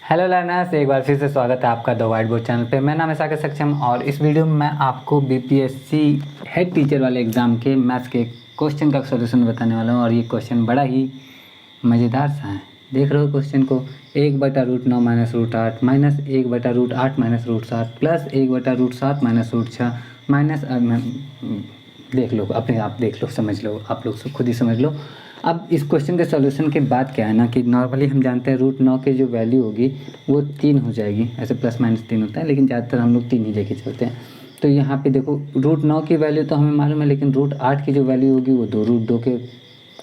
Hello learners, एक बार फिर से स्वागत है आपका द वाइट बोर्ड चैनल पे। मैं नाम है सागर सक्षम और इस वीडियो में मैं आपको बीपीएससी हेड टीचर वाले एग्ज़ाम के मैथ्स के क्वेश्चन का सॉल्यूशन बताने वाला हूँ। और ये क्वेश्चन बड़ा ही मज़ेदार सा है। देख रहे हो क्वेश्चन को, 1/√9 minus √8 minus 1/√8 minus √7 plus 1/√7 minus √6 minus देख लो, अपने आप देख लो, समझ लो, आप लोग सब खुद ही समझ लो। अब इस क्वेश्चन के सॉल्यूशन के बाद क्या है ना कि नॉर्मली हम जानते हैं √9 की जो वैल्यू होगी वो 3 हो जाएगी। ऐसे प्लस माइनस 3 होता है, लेकिन ज़्यादातर हम लोग 3 ही लेके चलते हैं। तो यहाँ पे देखो, √9 की वैल्यू तो हमें मालूम है, लेकिन √8 की जो वैल्यू होगी वो √2 के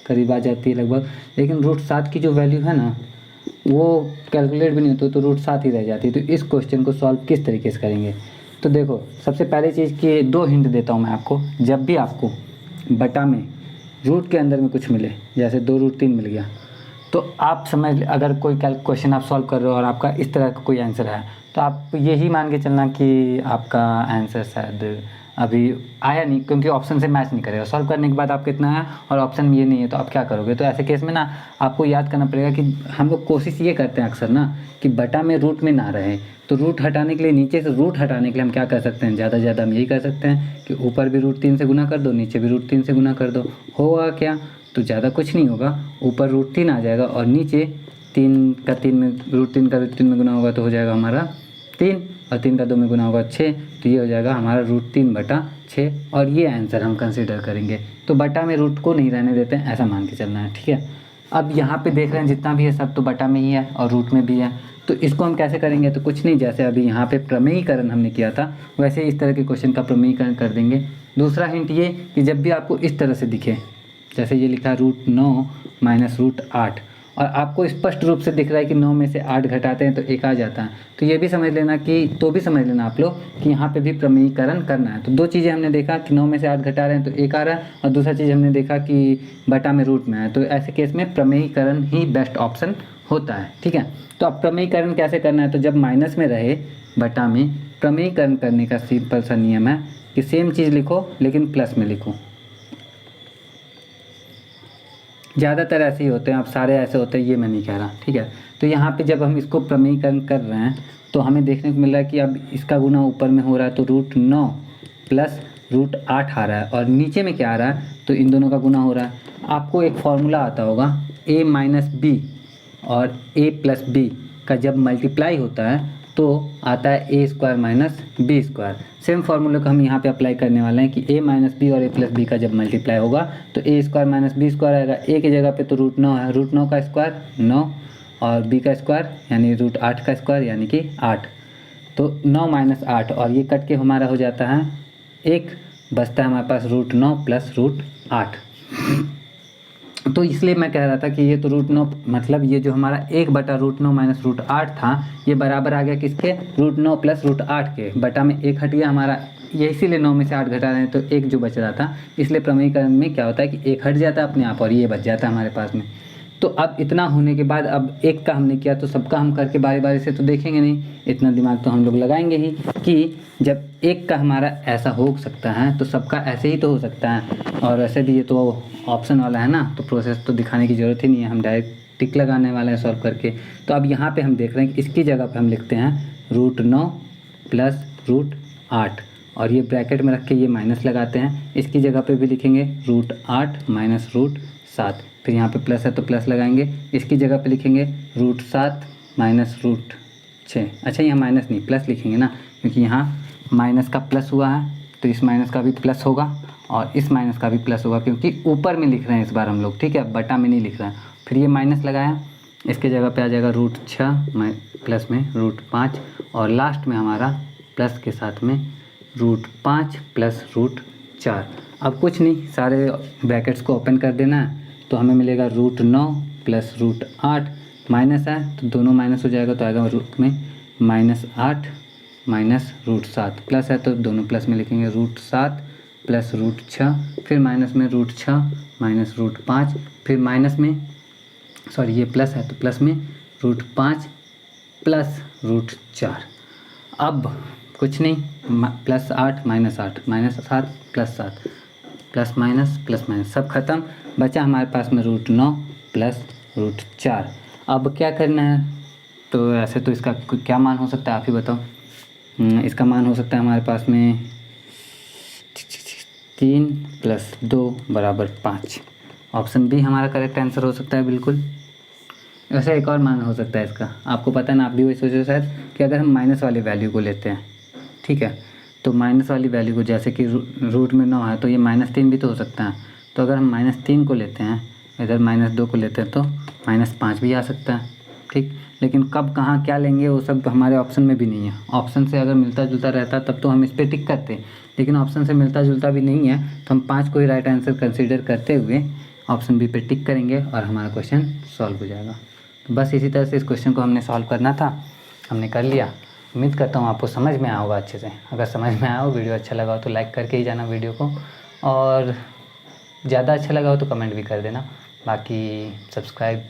करीब आ जाती है लगभग। लेकिन √7 की जो वैल्यू है ना वो कैलकुलेट भी नहीं होती, तो √7 ही रह जाती है। तो इस क्वेश्चन को सॉल्व किस तरीके से करेंगे, तो देखो, सबसे पहले चीज़ की 2 हिंट देता हूँ मैं आपको। जब भी आपको बटा में रूट के अंदर में कुछ मिले, जैसे 2√3 मिल गया, तो आप समझ, अगर कोई क्वेश्चन आप सॉल्व कर रहे हो और आपका इस तरह का कोई आंसर है, तो आप यही मान के चलना कि आपका आंसर शायद अभी आया नहीं, क्योंकि ऑप्शन से मैच नहीं करेगा। सॉल्व करने के बाद आपको इतना है और ऑप्शन में ये नहीं है, तो आप क्या करोगे। तो ऐसे केस में ना आपको याद करना पड़ेगा कि हम लोग कोशिश ये करते हैं अक्सर ना कि बटा में रूट में ना रहे। तो रूट हटाने के लिए, नीचे से रूट हटाने के लिए हम क्या कर सकते हैं, ज़्यादा से ज़्यादा हम यही कर सकते हैं कि ऊपर भी √3 से गुना कर दो, नीचे भी √3 से गुना कर दो। होगा क्या, तो ज़्यादा कुछ नहीं होगा, ऊपर √3 आ जाएगा और नीचे 3 का 3 में √3 का √3 में गुना होगा तो हो जाएगा हमारा 3, और 3 का 2 में गुना होगा 6, तो ये हो जाएगा हमारा √3/6। और ये आंसर हम कंसीडर करेंगे। तो बटा में रूट को नहीं रहने देते हैं, ऐसा मान के चलना है, ठीक है। अब यहाँ पे देख रहे हैं जितना भी है सब तो बटा में ही है और रूट में भी है। तो इसको हम कैसे करेंगे, तो कुछ नहीं, जैसे अभी यहाँ पे प्रमेयीकरण हमने किया था वैसे इस तरह के क्वेश्चन का प्रमेयीकरण कर देंगे। दूसरा हिंट ये कि जब भी आपको इस तरह से दिखे, जैसे ये लिखा है √9 माइनस √8, और आपको स्पष्ट रूप से दिख रहा है कि 9 में से 8 घटाते हैं तो 1 आ जाता है, तो ये भी समझ लेना कि, तो भी समझ लेना आप लोग कि यहाँ पे भी प्रमेयीकरण करना है। तो 2 चीज़ें हमने देखा कि 9 में से 8 घटा रहे हैं तो 1 आ रहा है, और दूसरा चीज़ हमने देखा कि बटा में रूट में है। तो ऐसे केस में प्रमेयीकरण ही बेस्ट ऑप्शन होता है, ठीक है। तो अब प्रमेयीकरण कैसे करना है, तो जब माइनस में रहे बटा में, प्रमेयीकरण करने का सिंपल सा नियम है कि सेम चीज़ लिखो लेकिन प्लस में लिखो। ज़्यादातर ऐसे ही होते हैं, अब सारे ऐसे होते हैं ये मैं नहीं कह रहा, ठीक है। तो यहाँ पे जब हम इसको प्रमेयीकरण कर रहे हैं तो हमें देखने को मिल रहा है कि अब इसका गुना ऊपर में हो रहा है, तो √9 प्लस √8 आ रहा है, और नीचे में क्या आ रहा है, तो इन दोनों का गुना हो रहा है। आपको एक फॉर्मूला आता होगा, a माइनस बी और a प्लस बी का जब मल्टीप्लाई होता है तो आता है a² माइनस b²। सेम फार्मूले को हम यहाँ पे अप्लाई करने वाले हैं कि a माइनस बी और a प्लस बी का जब मल्टीप्लाई होगा तो a² माइनस b² आएगा। a की जगह पे तो √9 है, √9 का स्क्वायर 9 और b का स्क्वायर यानी √8 का स्क्वायर यानी कि 8, तो 9 माइनस 8, और ये कट के हमारा हो जाता है 1, बचता है हमारे पास √9 प्लस √8। तो इसलिए मैं कह रहा था कि ये तो √9, मतलब ये जो हमारा 1/√9 माइनस √8 था, ये बराबर आ गया किसके, √9 प्लस √8 के। बटा में 1 हट गया हमारा, ये इसीलिए 9 में से 8 घटा रहे हैं तो 1 जो बच रहा था, इसलिए प्रमेयीकरण में क्या होता है कि 1 हट जाता है अपने आप और ये बच जाता है हमारे पास में। तो अब इतना होने के बाद अब 1 का हमने किया तो सबका हम करके बारी बारी से तो देखेंगे नहीं, इतना दिमाग तो हम लोग लगाएंगे ही कि जब 1 का हमारा ऐसा हो सकता है तो सबका ऐसे ही तो हो सकता है। और वैसे भी ये तो ऑप्शन वाला है ना, तो प्रोसेस तो दिखाने की ज़रूरत ही नहीं है, हम डायरेक्ट टिक लगाने वाले हैं सॉल्व करके। तो अब यहाँ पे हम देख रहे हैं कि इसकी जगह पे हम लिखते हैं √9 प्लस √8, और ये ब्रैकेट में रख के ये माइनस लगाते हैं। इसकी जगह पे भी लिखेंगे √8 माइनस √7, फिर यहाँ पे प्लस है तो प्लस लगाएंगे। इसकी जगह पे लिखेंगे √7 माइनस √6, अच्छा यहाँ माइनस नहीं प्लस लिखेंगे ना, क्योंकि यहाँ माइनस का प्लस हुआ है तो इस माइनस का भी प्लस होगा और इस माइनस का भी प्लस होगा, क्योंकि ऊपर में लिख रहे हैं इस बार हम लोग, ठीक है, बटा में नहीं लिख रहे हैं। फिर ये माइनस लगाया, इसके जगह पे आ जाएगा √6 प्लस में √5, और लास्ट में हमारा प्लस के साथ में √5 प्लस √4। अब कुछ नहीं, सारे ब्रैकेट्स को ओपन कर देना है, तो हमें मिलेगा √9 प्लस √8, माइनस है तो दोनों माइनस हो जाएगा, तो आएगा रूट में -8 माइनस √7, प्लस है तो दोनों प्लस में लिखेंगे √7 प्लस √6, फिर माइनस में √6 माइनस √5, फिर माइनस में, सॉरी ये प्लस है तो प्लस में √5 प्लस √4। अब कुछ नहीं, +8 -8 -7 +7 प्लस माइनस सब खत्म, बचा हमारे पास में √9 प्लस √4। अब क्या करना है, तो ऐसे तो इसका क्या मान हो सकता है, आप ही बताओ। इसका मान हो सकता है हमारे पास में 3 + 2 = 5। ऑप्शन बी हमारा करेक्ट आंसर हो सकता है बिल्कुल। वैसे एक और मान हो सकता है इसका, आपको पता है ना, आप भी वही सोच रहे हो शायद, कि अगर हम माइनस वाली वैल्यू को लेते हैं, ठीक है, तो माइनस वाली वैल्यू को, जैसे कि रूट में 9 है तो ये -3 भी तो हो सकता है। तो अगर हम -3 को लेते हैं, इधर -2 को लेते हैं तो -5 भी आ सकता है, ठीक। लेकिन कब कहाँ क्या लेंगे वो सब हमारे ऑप्शन में भी नहीं है। ऑप्शन से अगर मिलता जुलता रहता तब तो हम इस पर टिक करते, लेकिन ऑप्शन से मिलता जुलता भी नहीं है, तो हम 5 को ही राइट आंसर कंसिडर करते हुए ऑप्शन बी पे टिक करेंगे और हमारा क्वेश्चन सॉल्व हो जाएगा। तो बस इसी तरह से इस क्वेश्चन को हमने सॉल्व करना था, हमने कर लिया। उम्मीद करता हूँ आपको समझ में आया होगा अच्छे से। अगर समझ में आया हो, वीडियो अच्छा लगा हो तो लाइक करके ही जाना वीडियो को, और ज़्यादा अच्छा लगा हो तो कमेंट भी कर देना। बाकी सब्सक्राइब,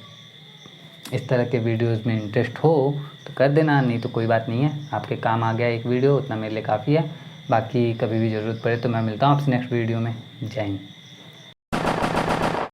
इस तरह के वीडियोस में इंटरेस्ट हो तो कर देना, नहीं तो कोई बात नहीं है, आपके काम आ गया एक वीडियो, उतना मेरे लिए काफ़ी है। बाकी कभी भी ज़रूरत पड़े तो मैं मिलता हूँ आपसे नेक्स्ट वीडियो में। जय हिंद।